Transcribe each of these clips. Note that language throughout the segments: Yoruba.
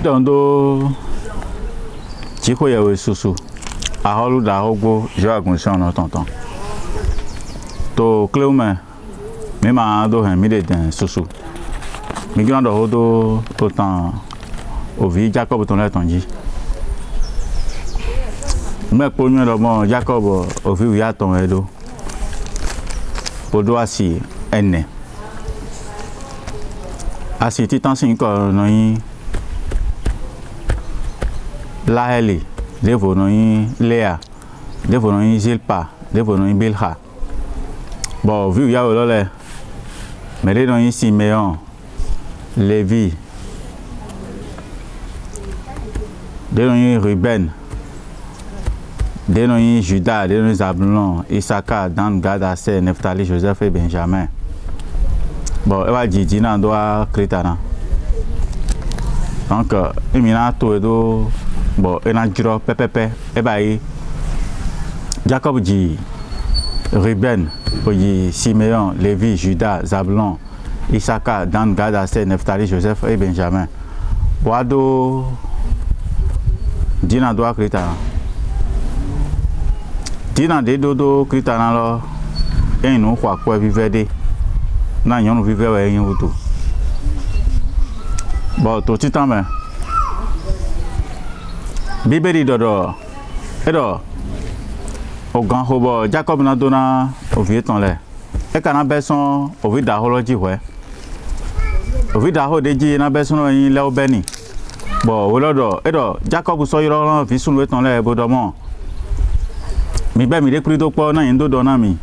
Dondo Chico Yawe Susu, a Holu da Hobo, Jagunson no tonton. To Cleume, Mima do Hamide den Susu. Migrant de Hodo, autant Ovi Jacob ton letonji. Me pognon do bon Jacob Ovi Yaton Edo. Podo asi enne. Asi titan 5 no yin Laheli, devonoin Léa, devonoin Zilpa, devonoin Bilha. Bon, vu ya olole, mais les noms Siméon, Lévi, des noms Ruben, des noms Judas, des noms Zabulon, Issachar, Dan, Gad, Aser, Nephtali, Joseph et Benjamin. Bon, elle va dire Dina doit Crétana. Donc, il y a tout et tout. Bon, et n'a pas pepepe, et bah, Jacob dit Ruben, Siméon, Lévi, Judas, Zabulon, Issachar, Dan, Gad, Aser, Nephtali, Joseph et Benjamin. Wado Dina doit Crétana. Dina de dodo Crétana là, et nous quoi vivre na yon vivre ouais yon tout. Bon, tout le temps mais Bibeli dodo, edo, au grand hobo, Jacob na dona au vieux temps là. Et quand on a besoin, au vieux d'ahologie ouais. Au vieux d'ahologie, on a besoin de l'eau béni. Bon, voilà edo, Jacob so yoro lan vi sunu temps là bodomon. Mi be mi de pri do po na indo dona mi.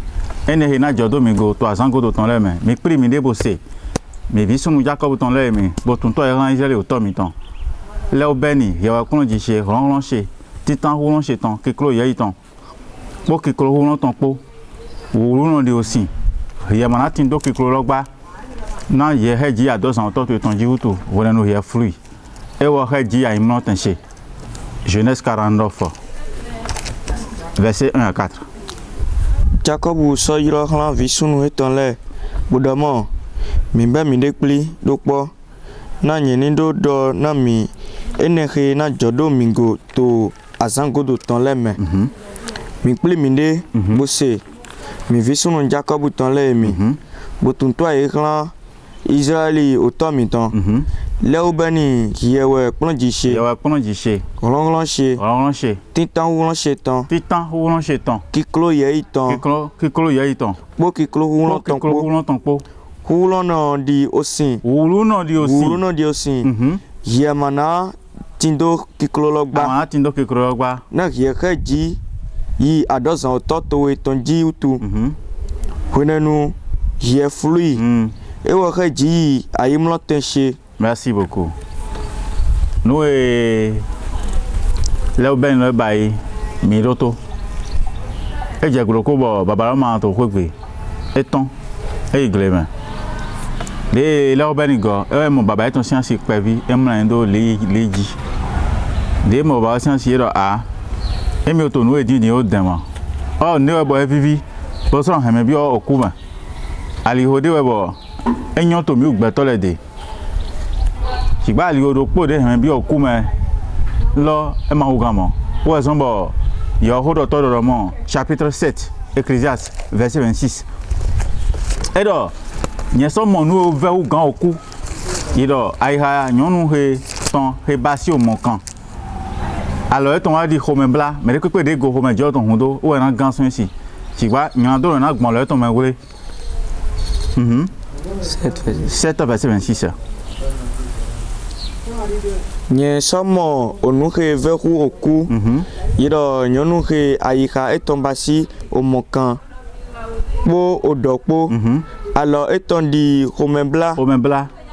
Ene he na jodo mi go to azango do temps là mais. Mi pri mi de bosser. Mi vi sunu Jacob temps là mi, bo ton to ran isele o to mi temps. Léo Benny, il y a un peu de ronché, titan roulant chez ton, qui clôt y ton. Pour qui clôt roulant ton pot, ou roulant de aussi. Il y a un tindo qui clôt là-bas. Non, il y a dit à 200 ans de ton jiwutu, ou nous y a fruit. Et on a dit à une autre chez. Genèse 49, verset 1 à 4. Jacob ou soyira ran visunu eton le, boudamon, mimba mi dekpli, dokpo, na nyenindo do na mi. Enehe na jodo mingo to azango do ton leme. Mi pli minde bose. Mi visunu Jacob ton leme. Botun to e clan Israeli autant mi ton. Léo Beni yewe plonjiche. Yewe plonjiche. Rolonche. Titan roulanche ton. Titan roulanche ton. Kiklo ye ton. Kiklo ye ton. Bo kiklo roulant ton po. Roulant ton po. Roulant di osin. Roulant di osin. Roulant di osin. Yemana tindo kiklologba. Amana tindo kiklologba. Na yekeji yi adozan ototo etonji utu. Wenenu ye flui. Ewa keji ayimlo tenche. Merci beaucoup. Nous et Léo Ben le bail miroto. Et j'ai gloko bo babalama to kwekwe. Eton. E glema. Les Léo Ben go. Mon baba est un science prévu. Emlando leji. Des mots va science yero a. Et mi oto nous et dit ni o dema. Oh ne bo vivi. Bo so heme bi o okuma. Ali hode webo. Enyon to mi ugbe tolede. Sigba ali odo po de heme bi okuma. Lo e ma ugamo. Ou ezombo yo hodo todo roman chapitre 7 Ecclésiaste verset 26. Edo nyeso mo nu ve u gan oku. Ido aiha nyonu he ton he basi o monkan. Alors ton a dit homembla, mais que de go home jo ton hondo ou en gan son ici. Sigba nyando na gbon le ton me wole. 7 verset 26. Nye somo onuke veru oku. Yido nyonuke ayika etombasi omokan. Po odokpo. Alors eton di homembla.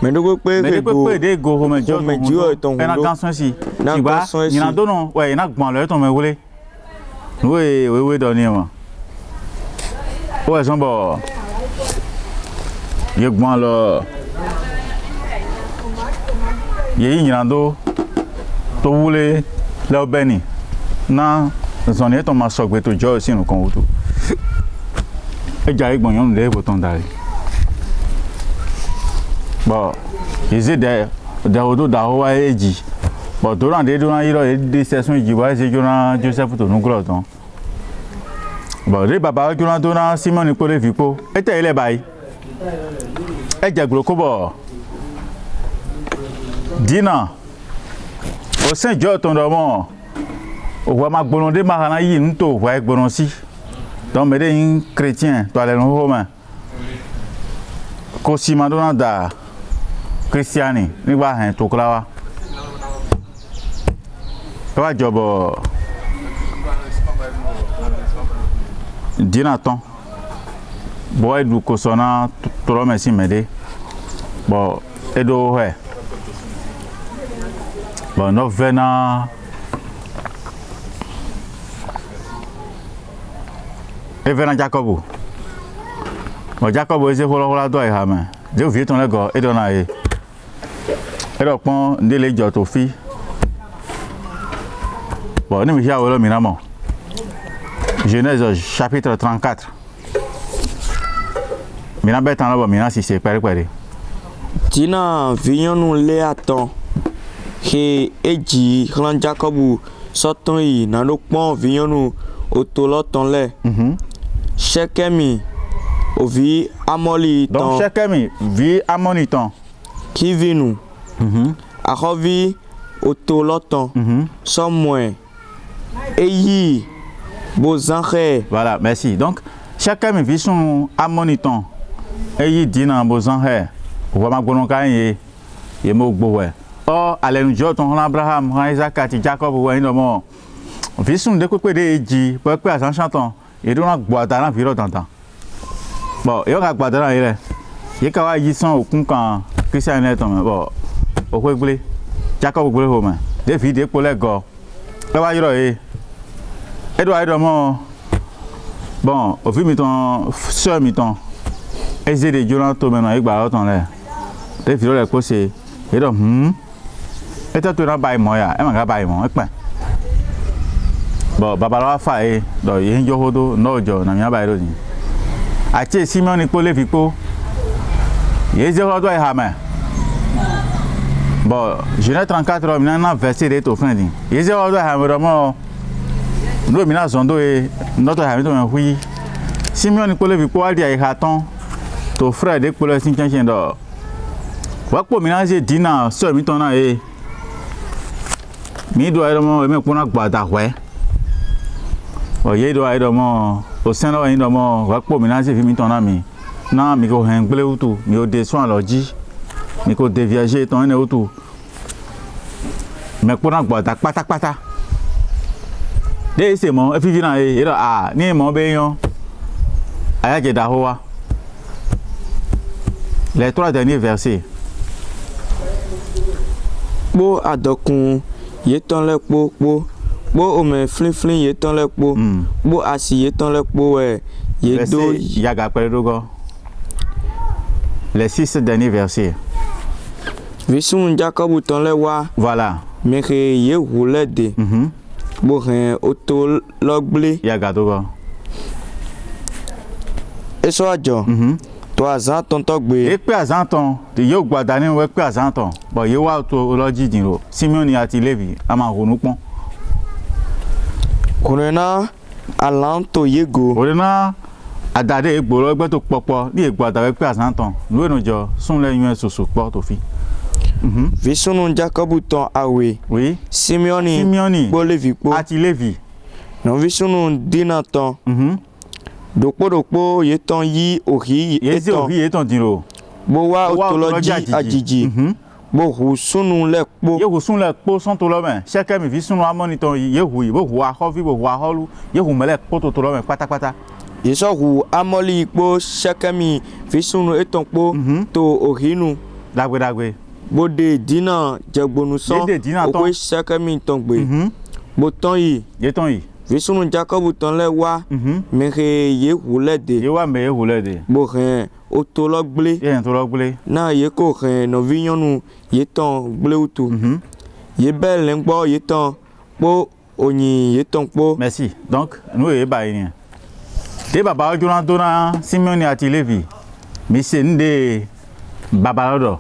Mais nous pouvons des go home jo ton en ganson si. Sigba nyando no we na gbon le ton me wole. We doni mo. O ezombo ye gbon lo ye nyando to wole Léo Beni na zone to ma sogbe to jo si nu kon wutu e ja igbon yon le boton dare bon ize de odo da ho wa eji Bon, durant des sessions, il va essayer de Joseph to nous gloton. Bon, les babas durant Simon Nicolas Vipo, et les bails. Et j'ai gros cobo. Dina, au Saint-Georges, ton dormant, au roi Macbolondé Maranaï, nous to, ouais, Bononsi. Donc, mais des chrétiens, toi, les romains. Cosimandona da Christiani, ni va un toklawa. Pas job Dinaton. Boy du kosona trop merci m'aider. Bon, edo ouais. Bon, no vena. Et vena Jacobo. Bon, Jacobo est pour doit y avoir. Je viens ton lego et donner. Et donc, on délai Jotofi. Bon, nous avons minamment. Genèse chapitre 34. Mina betan là, mina si c'est pas réparé. Tina viens nous les attend. Que Eji Clan Jacobu sortant y n'a donc pas viens nous autoloton les. Chekemi au vie Amoli. Donc Chekemi vie Amoniton. Qui vit nous? A revi autoloton. Sans moins. Eyi Bozanre. Voilà, merci. Donc Chekemi vit son Amoniton. Eyi dina Bozanre. Vraiment bon quand il est mogboé. Oh, allez nous jouer ton Abraham, Isaac, Jacob ou un homme. Vit son de quoi de Eji, pour quoi en chantant. Et donc boire dans l'environ d'antan. Bon, il y a boire dans il est. Il y a quand ils sont au quand Christian est tombé. Bon, au quoi voulez? Jacob voulait au moins. Des vidéos pour les gars. Là va y aller. Edouard est mon. Bon, au vu ton soeur miton. Et j'ai des violents tout maintenant avec barre dans l'air. Des vidéos les cossés. Et donc et toi tu n'as pas moi ya. Et m'a pas moi. Bon, babala fae do yin johodo nojo na mia bairo ni. Ache Simon Nicolas Vipo. Yeze rodo e hama. Bon, Genèse 34 mina verset de to fin din. Yeze rodo e hama mo. No mina zondo e notre hama to en hui. Simon Nicolas Vipo ali ai haton. To frère de Paul Sinchen do. Wa po mina je dina so mi ton na e. Mi do ai mo me pona gbada we. Oye do ai do mo o sen lo yin do mo wa po mi na se fi mi ton na mi na mi ko hen gbele utu mi o de so aloji mi ko de viager ton ene utu me pona gbada pátápátá de se mo e fi na e a ni mo be yan aya je da ho wa les 3 derniers versets. Bo adokun yeton le po bo ome flin yeton le po bo asi yeton le po yedo yaga pedogo. Les 6 derniers versets. Visun Jacob ton le wa. Voilà. Mais ye roule de. Bo ren auto logble yaga dogo. Et so ajo. Toi azanton togbe. E pe azanton, de yo gbadani we pe azanton. Bo ye wa to loji din ro. Simeon ati Levi ama honu pon. Konena alanto yego. Konena adade egboro egbe to popo ni egbada we pe azanton. Nu enojo sun le yun soso po to fi. Visunu Jacob ton awe. Oui. Simeoni bo Levi po. Ati Levi. Non visunu dinaton. Dokpo yeton yi ohi yeton diro. Bo wa otoloji ajiji. Bo hu sunu le po. Ye hu sunu le po son to lo men. Cheke mi vi sunu amoniton ye hu bo hu ahovi bo hu aholu ye hu mele po to lo men pátápátá. Ye so hu amoli po cheke mi vi sunu eton po to ohinu. Dagbe. Bo de dina jegbonu so. O cheke mi ton gbe. Bo ton yi. Ye ton yi. Visunu Jacob ton le wa. Mais ye roule de. Ye wa me ye roule de. Bo ren otologble. Ye otologble. Na ye ko ren no vinyonu ye ton gle utu. Ye bel lengbo ye ton po oni ye ton po. Merci. Donc nous e ba yin. De baba ojuna dona Simeon ati Levi. Mi se nde baba lodo.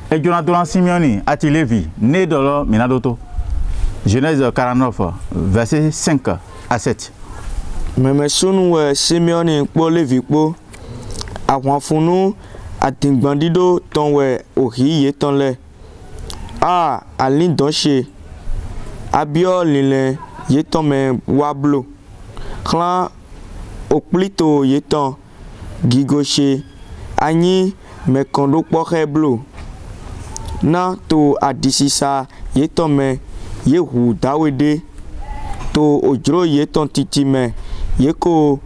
E jona dona Simeon ati Levi ne dolo minadoto. Genèse 49, verset 5 à 7. Meme sunu we Simeoni kpo Levi kpo. Ahwafunu atingbandido ton we ohi ye ton le. A alin donche. Abio lile ye ton me wablo. Klan okplito ye ton gigoche. Anyi me kondo kpo blo. Na to adisisa ye ton me ye hu dawede. To ojro ye ton titi me ye ko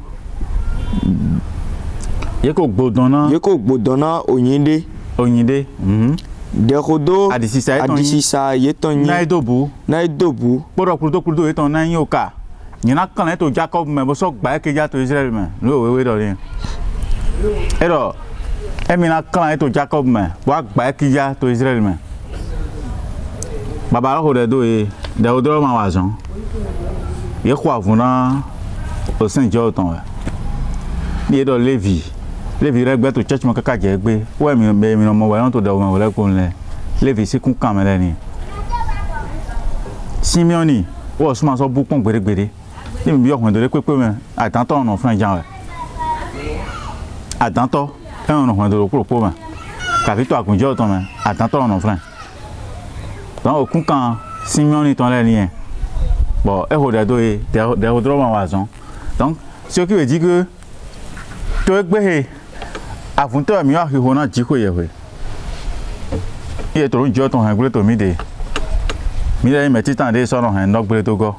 gbodona onyinde derodo adisisa ye ton nyi na idobu poro kudo ye ton na nyoka nyina kan to Jacob me bo so gba ke ja to Israel me lo we do ni ero emina kan to Jacob me wa gba ke ja to Israel me baba ho de do e de odro ma wazon ye kwa vuna o Saint John ton ni do Levi regbe to church mo kaka je gbe wo mi no mo wa to de wo le ko nle Levi si kun kan mele ni Simeoni wo so ma so bu pon gbere ni mi bi ohun do le pepe me atanto ono fran jan we atanto e ono hon do ko po me ka fi to akunjo ton me atanto ono fran don o kun kan Simeoni ton le ni bon e ho de do e de odro ma wazon donc ce qui veut dire que to egbe avant to mi wa ho na ji ko ye we e to njo ton han gbe to mi de me ti tan de so no han no gbe to go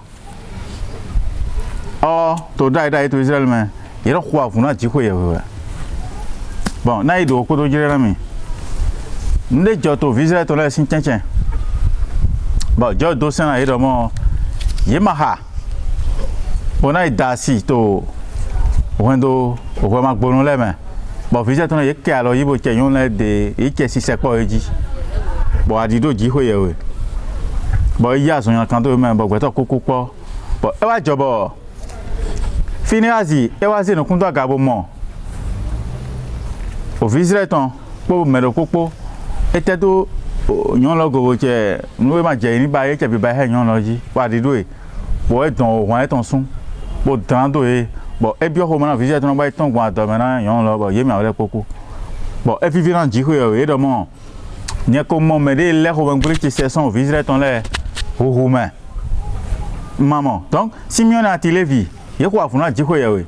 oh to dai to Israel me ye ro kwa fu na ji ko ye we bon na ido ko to jire na mi nde jo to Israel to la sin chen bon jo do sen na ido mo ye maha bona idasi to wendo o ma gbonu le me bo fi se ton ye ke alo yibo che yun le de e che si se po eji bo adido ji ho ye we bo ya so yan kan to me bo gbe to koko po bo e wa jobo Finiasi e wa se no kun to agabo mo o fi se ton po me do popo e te to yon lo go che nu ma je ni ba ye che bi ba he yon lo ji wa adido e bo e don o wa e ton sun bo dan do e bon e bi o ma na vi je ton ba ton gwa do me na yon lo bo ye mi awle poku bon e vivi na ji ho e do mo ni ko mo me de le ho ban gri ti se son vi je ton le ho me maman donc Simeon a Levi ye ko afuna ji ho ye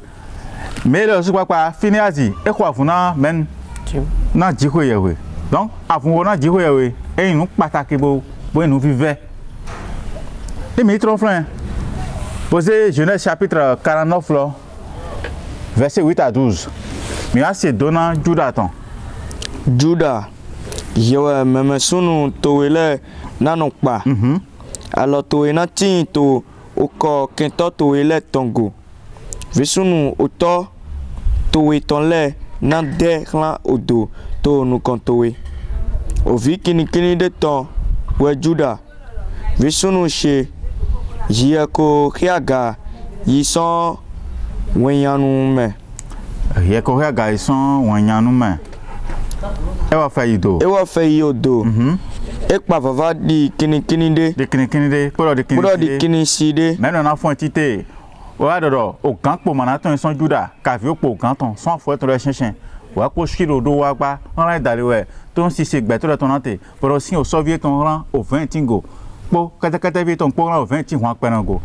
me le su papa Finiasi e ko afuna men na ji ho ye donc afun na ji ho ye e inu pataki bo inu vive et mi tron frère posez Genèse chapitre 49 là verset 8 à 12. Mais c'est donnant Juda yewe meme sunu towele nanokpa alors towena tin to oko kento towele tongo visunu oto towe tonle nan de klan odo to nu kontowe ovi kini de ton we Juda visunu she yeko khiaga yison wenyanu me yeko khiaga yison wenyanu me e wa fe yido e pa vava di kini de poro di kini si de me na fon tite o adodo o kan po manaton son Juda ka fi o po kan ton son fo to le chinchen wa ko shiro do wa gba ran dale we ton si se gbe to le ton ante poro si o soviet ton ran o 20 tingo po kata bi ton po ran o 20 tin wan perango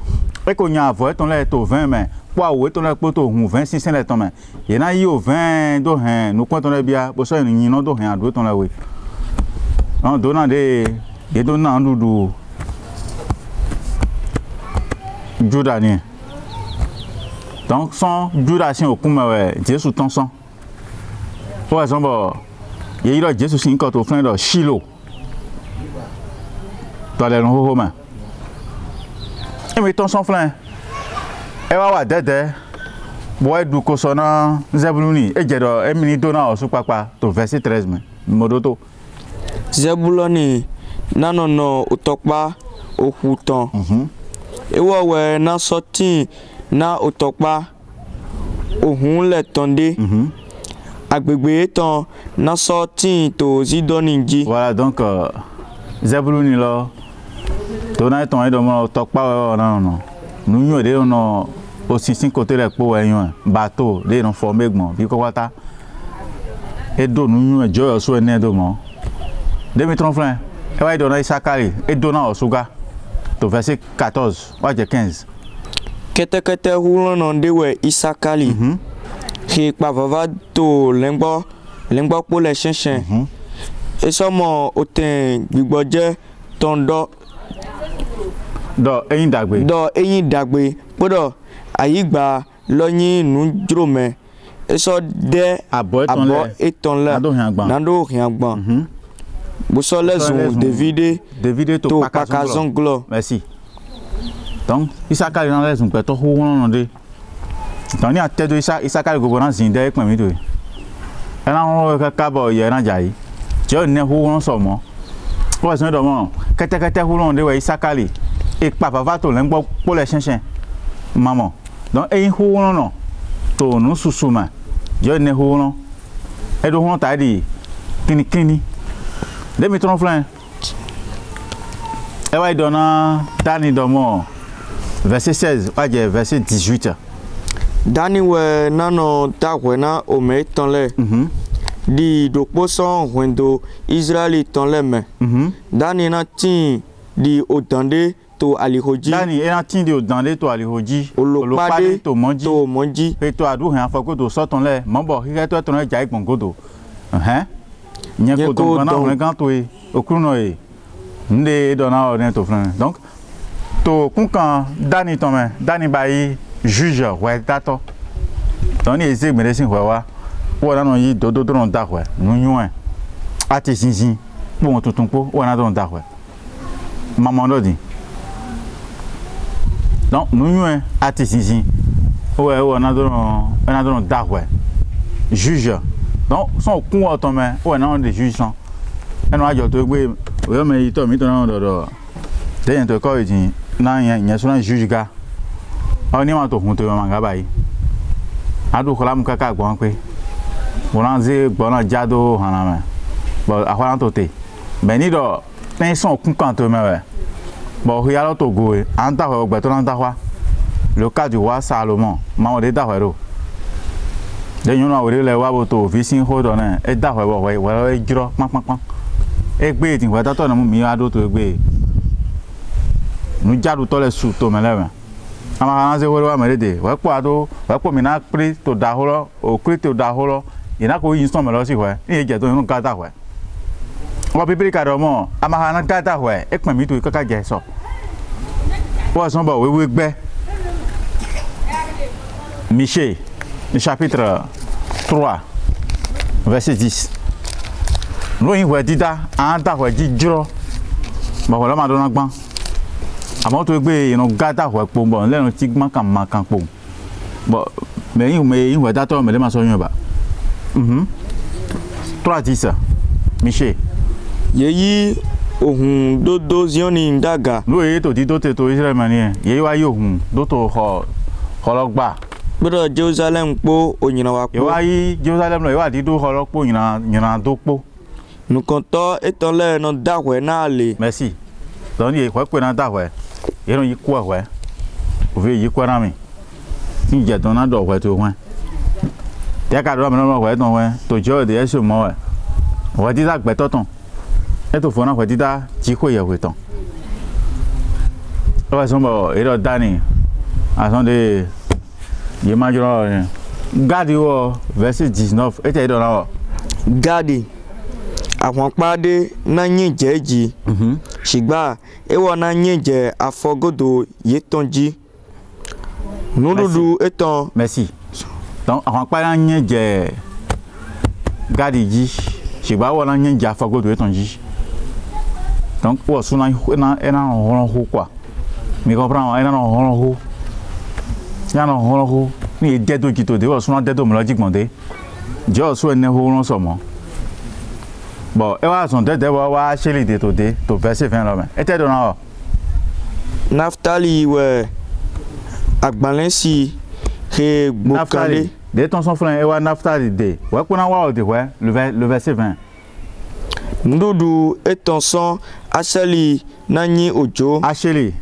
e ko nya avo ton le to 20 men po awo ton le po to hun 26 le ton men ye na yi o 20 do hen no ko ton le bia bo so yin no do hen ado ton le we on do na de ye do na ndudu Juda ni donc son Juda sin okun me Jesu ton son pour exemple ye yi lo Jesu sin ko to fun do Shilo to le no ho ma e mi ton son flan e wa dede bo e du ko so na Zebuluni e je do e mi ni do na o su papa to verset 13 me modoto Zebuloni nanono utokpa ohuton e wo we na soti na utokpa ohun le tonde agbegbe ton na soti to Zidoni ji voilà donc Zebuluni lo Dona ton et domo tok pa non. Nous nous de on aussi 5 côté les po bateau de non formé gmo bi ko wata. Et do nous nous jo so ne do mo. De metron frère. Et va dona Isakari et dona osuga. To verset 14, wa 15. Kete hulo non de we Isakari. Qui pa va to lengbo pour les chiens. Et ça mo oten gbigboje tondo do eyin dagbe podo ayigba loyin nu drome et ça de abo eton le nando riangban bo so lesun David to pakazonglo. Merci. Donc Isakari dans les un peu to ho non de donc ni ate do Isakari go na zinde e pemi do e na ho ka bo ye na jai je ne ho won so mo po so do mo kete ho non de we Isakari e pa va to le ngbo po le shin maman donc e ho won no to no susuma je ne ho non e do won ta di kini de mi tron flan e wa dona tani do mo verset 16 wa je verset 18. Dani we nano takwena o me tonle di dokpo son wendo Israeli tonle me Dani na tin di odande to alihoji Dani e na tin di odande to alihoji olopade to monji pe to adu han fa ko to so tonle mo bo ki to tonle jai gbongodo nye ko don na on gan to e okuno e nde dona o ne to flan donc to kunkan Dani to me Dani bayi juge ouais dato donc les médecins ouais voilà non yi dodo don da ouais nous ati sinsin bon tutun po on a don da ouais maman dodi donc nous ati sinsin ouais on a don da ouais juge donc son kun auto mais ouais non des juges sont et nous a jo to gbe ouais mais to mi to na do de to ko yi na yen so na juge ga oni ma to hunto manga bai adu kola mu kaka gbon pe bolanze gbona jado hanama bo akwa to te beni do tension kun kan to mewe bo hu ya lo to go e anta ho gbe to anta wa le cas du roi Salomon ma o de da ho de yun na o le wa bo to visin hold on e da ho bo we jiro pam e gbe tin wa ta to na mu mi ado to gbe nu jadu to le su to melewe ama na ze wo wa merede wa po mi na pri to da holo o pri to da holo ina ko yin so me lo si we ni je to nu ka ta we wa bibiri ka do mo ama na ka ta we e pon mi to ka je so wa so bo we gbe Michée chapitre 3 verset 10 lo yin we dida an ta we ji jiro ba ko la ma do na gbon àmọ́ tó gbé inú gádà wẹ̀ pọ̀ bọ̀ lẹ́nu tí gbọ́n kàn máa kàn pọ̀ bọ̀ mẹ́yìn wẹ̀ dátọ́ mẹ́lẹ́ máa sọ yín ọba 3:10 Michée. Yeyi ohun dodo zioni ndaga. lóye tó ti tó tètò Israẹli mẹ́ni ẹ̀ yéyi wáyé ohun tó tó ọlọ́gbà. gbọ́dọ̀ Jerusalem kpó òyìnbó wa kpó. ìwáyé Jerusalem lọ ìwádìí tó ọlọ́pọ̀ yìnyín tó kpó. nùkọ̀ntọ́ ètò lẹ́yìn náà dàwẹ̀ náà lè. Merci donc yìí wẹ́ pé náà dàwẹ̀ yẹ́n yìí kú ẹ̀wẹ́ òfin yìí kú ẹ̀rọ mi ní ìjẹ̀dùn náà dọ̀ wẹ́ tó wẹ́ tẹ́ ká dọ̀ mí lọ́wọ́ wẹ́ tó wẹ́ tó jẹ́ òde ẹ̀ sọ mọ́ wẹ́ dídá gbẹ́tọ̀ tán ẹ̀ tó fọ́ náà wẹ́ dídá jí kó yẹ̀ wẹ́ tán lọ́wọ́ sọ́nbọ̀ èdè Dani àsọ̀ndé yìí má jọ rẹ̀ Gadi wọ verset 19 ẹ̀ tẹ̀ èdè náà wọ. Gadi àwọn pàdé náà yín jẹ́ jì ṣùgbọ́n ewọ náà yín jẹ́ afọgọdọ yìí tán jí nùdùdù ètò. Merci donc àwọn pàdé náà yín jẹ́ Gadi jí ṣùgbọ́n ewọ náà yín jẹ́ afọgọdọ yìí tán jí donc wọ́n sún náà ẹ̀ náà hàn hó quoi mi comprends ẹ̀ náà hàn hó yà náà hàn hó ní ìdẹ́dọ̀ jìtò dé wọ́n sún náà dẹ́dọ̀ mọ́lọ́jì gbọ̀ndé jẹ́ ọ̀sùn ẹ̀ ní hó rán sọ̀mọ́. Bon, et voilà, son tête wa chéri de to verset 20 là. Et t'es donnant. Naftali ouais. Agbalensi he bokale. De ton son frère et wa Naftali de. Ouais qu'on a wa de le verset 20. Ndudu et ton son asali Nani Ojo. Acheli.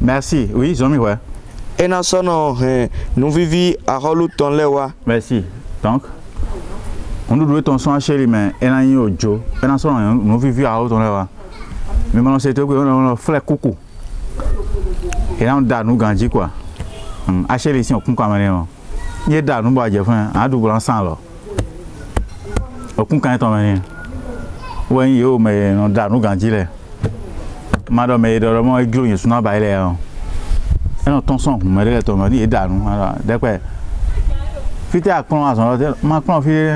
Merci. Oui, Zomi, ouais. Et na sono nous vivi à Rolu Tonlewa. Merci. Donc, on nous doit ton son Acheli, mais et na ni Ojo. Et na sono nous vivi à Rolu Tonlewa. Mais maintenant c'est tout que on a fait coucou. Et là on da nous gandi quoi. Acheli ici on compte quand même. Il da nous ba je fin, a double ensemble. On compte quand même. Ouais yo mais on da nous gandi là. Madame mais de vraiment iglo yesu na ba ile hein. Et non ton son mais le ton mari et da nous alors d'accord. Fité à con à son ma con fi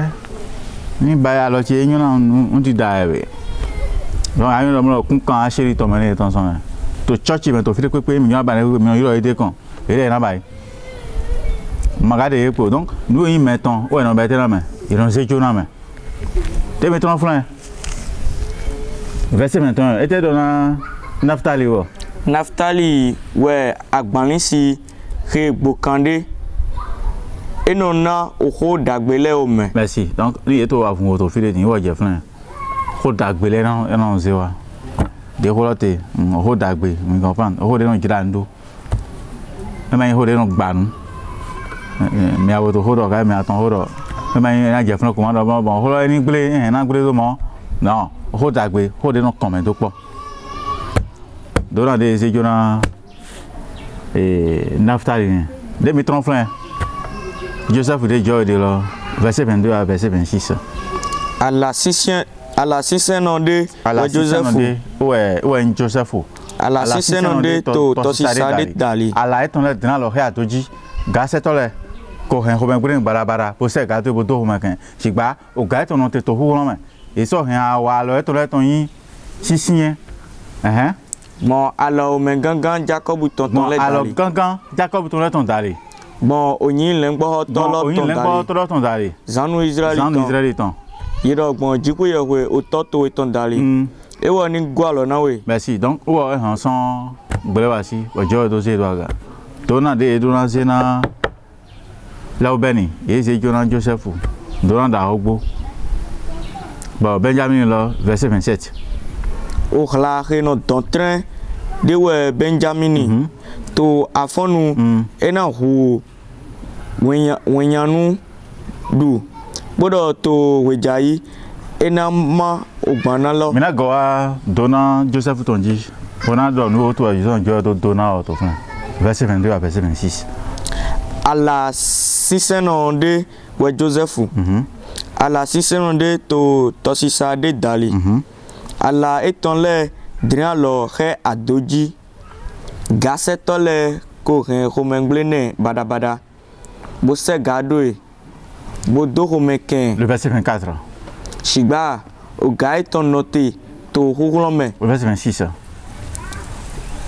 ni ba alors ti enyo na on ti da e. Donc ayo no kun kan Acheli to mari ton son. To church mais to fité pepe mi ba mi yo ide kan. Et na ba. Magade pour donc nous y mettons ouais non ba te na mais ils ont séjour na mais. Te mettons flan. Verset maintenant était dans Naftali wo. Naftali ouais agbanisi ke gbokande enona oho dagbele ome. Merci. Donc lui est au avou to file ni wo je flan. Ko dagbele na zewa. De holote oho dagbe, mi comprend. Oho de no jirando. Mais oho de no gbanu. Mais avo to hodo ga mi aton hodo. Mais na je flan ko ma do bon hodo ni gble na gble do mo. Non, oho dagbe, oho de no comment to po. Dona de Zejona et Naftali. De mi tron flan. Joseph de Joy de lo verset 22 à verset 26. À la 6e nonde Joseph. Ouais, Joseph. À la 6e nonde to sisade dali. À la eton le dina lo he atoji. Ga setole ko hen hoben gurin barabara po se ga to bo do ma kan. Sigba o ga eton no te to hu lo me. E so hen awa lo eton le ton yin sisien. Bon alors men gangan Jacob tonton le dali. Alors gangan Jacob ton le ton dali. Bon oyin le ngbo to lo ton dali. Zanu Israeli ton. Yero gbon jiku ye we ototo we ton dali. E wo ni gwa lo na we. Merci. Donc o han son gbelewasi ojo do se do aga. Dona de dona zena Laubeni, et c'est Joseph. Dona da ogbo. Bon Benjamin là verset 27. O khla kheno doctrine de we Benjamin to afonu ena hu wenyanu du bodo to wejayi ena ma ogbana lo. Mina go a dona Joseph tonji. On do nous to ils do dona auto fin. Verset 22 à verset 26. À la 6e de we Joseph. À la 6e de to sisa de dali. À la etonle dria lo he adoji. Gasetole ko he homenglene badabada. Bo se gadoe. Bo do homeken. Le verset 24. Shigba o ga eton noté to hurlome. Le verset 26.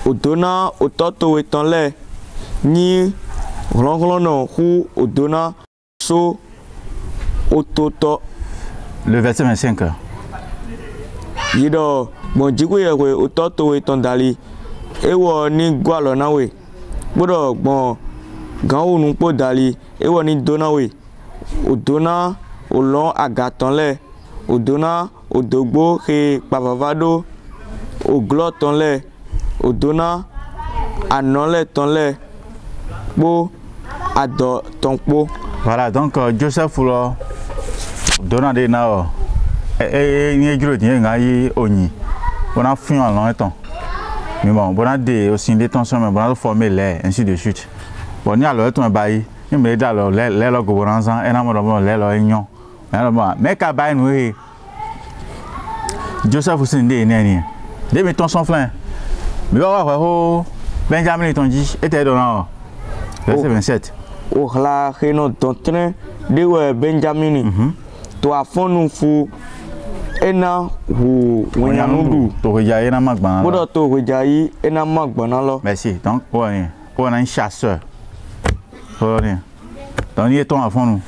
Odona ototo etonle ni ronrono hu odona so ototo. Le verset 25. Yido bon jiku ye we ototo etondali ewo ni gwalo na we bodo bon gan unu po dali ewo ni dona we odona olon agatonle odona odogbo ke papavado oglo tonle odona anole tonle po ado tonpo. Voilà donc Joseph lo dona de na ni juro ni ngai oni bona fin en longtemps mais bon bona de aussi des tensions mais bona former les ainsi de suite bon ni alors ton bayi ni me da lo le lo go bonanza e na mo do le lo enyon mais ka bayi no e Joseph aussi ndé ni de mi ton son flan mais wa ho Benjamin tonji était dans verset 27. O khla kheno doctrine de we Benjamin to afonu fu ena hu wenyanudu to reja ena magbana. Bodo to reja yi ena magbana lo. Merci. Donc on a un chasseur. Donc il est ton afonu.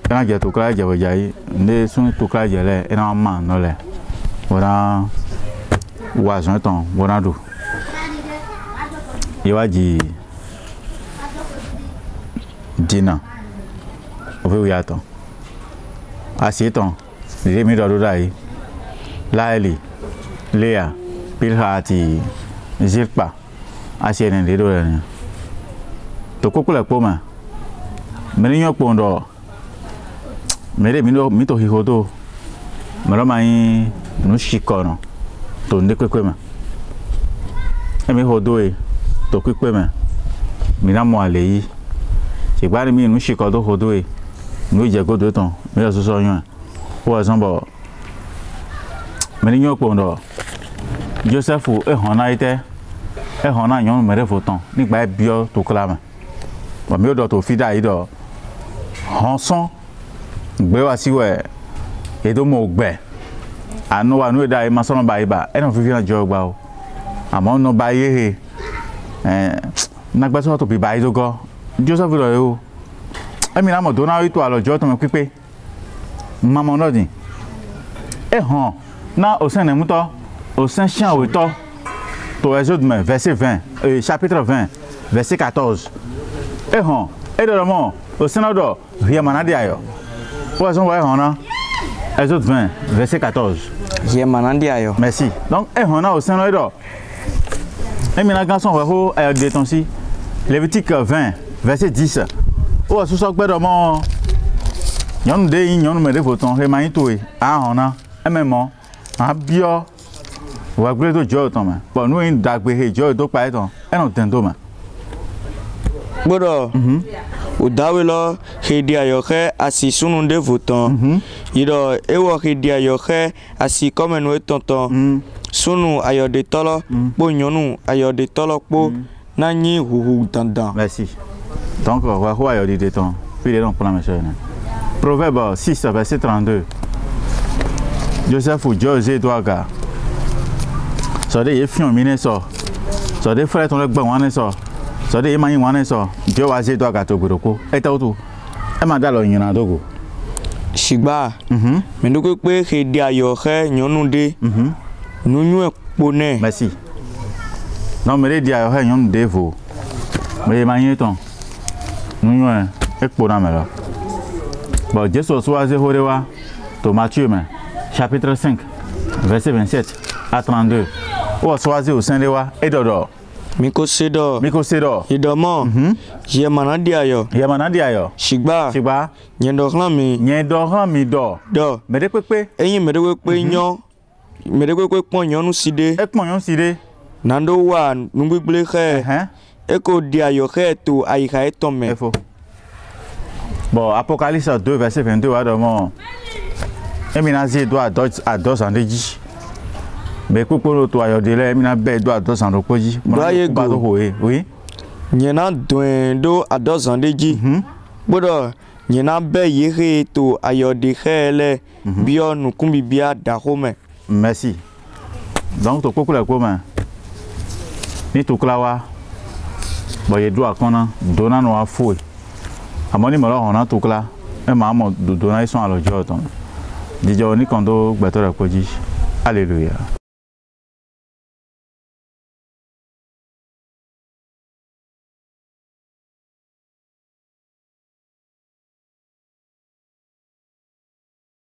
Quand il to kla je reja yi ne sun to kla je le ena ma no le. Voilà oison ton bonado. Iwaji Dina. On veut y attendre. Assez temps. Les mi do dai. La eli. Léa, Pilhati, Zirpa, Asienne de Dorania. To Cocola Poma, Merino Pondo, Mere Mito Hihodo, Maramai Nushikono, to Nequema. Emi Hodoe, to Quiquema, Minamo Alei, Chibari mi Nushikodo Hodoe, Nuja Godoton, Mirasoyon, for example. Merino Pondo, Joseph Honaite, Hona Yon Merefoton, Nick by Bio to Clama. But me to Fida Ido Hanson, Bewa Siwe, Edomo Be. I know I know that I must not buy ba, and of Vivian Jogbow. I'm on no buy ye, Nagbaso to be by the go. Joseph Royo. I mean, I'm a donor to our Jotam Quipe. Mamma Noddy. Na au sein des moutons, au sein chien au temps, pour les autres mains, verset 20, chapitre 20, verset 14. Et de l'homme, au sein de rien manadiayo. Pour les autres, les autres 20, verset 14. Rien manadiayo. Merci. Donc, et on a au sein de l'homme. Et maintenant, quand on va à détention, Lévitique 20, verset 10. Ou à sous-soc, de mon. Yon de yon me de voton, et maïtoué. Ah, on a, et même. Abio, ou à gré de Jotom. Bon, nous, une dagbe, Joe, do Python, et non tendoma. Bodo, ou dawelo, Hedia Yoke, assis sous de voton. Ido, ewa Hedia Yoke, assis comme un tonton. Sunu ayo de tolo, bonyonu ayo de tolo, po, nani ou dandan. Merci. Donc, on va voir ayo de ton. Puis les noms pour la machine. Proverbe 6, verset 32. Joseph ou José Douaga. So des fions mine so. So des frères ton le wane so. So des mani wane so. José Douaga to buroko. Et tout. E ma dalo nyina dogo. Shigba. Me ndoko pe ke dia yo he nyonu de. Nunyu pone. Merci. Non me dia yo he nyonu de vo. Me mani ton. Nunyu e pona melo. Bon Jésus soit horewa to Matthieu mais chapitre 5, verset 27 à 32. Ou choisi au sein de wa et dodo. Miko sedo. Idomo. Yemanadio. Shigba. Nyendorami do. Do. Medepepe. Eyin medepepe nyon. Medepepe pon nyonu side. Ekpon side. Nando wa nungbible khe. Eko diayo khe to aika etome. Efo. Bon, Apocalypse 2, verset 22 à demain. Eminazi doit à 2 ans de ji. Mais pour toi, il y a des éminents doit à 2 ans de koji. Oui. Nyena do à 2 ans de ji. Bodo, nyena be yere to ayo de khele bio nukumbi bia da home. Merci. Donc to kokula koma. Ni to klawa. Bo ye doit kona dona no afoi. Amoni malo hona to kla. E ma mo dona ils sont à l'audio ton. Dijoni kondo gbatora koji. Alléluia.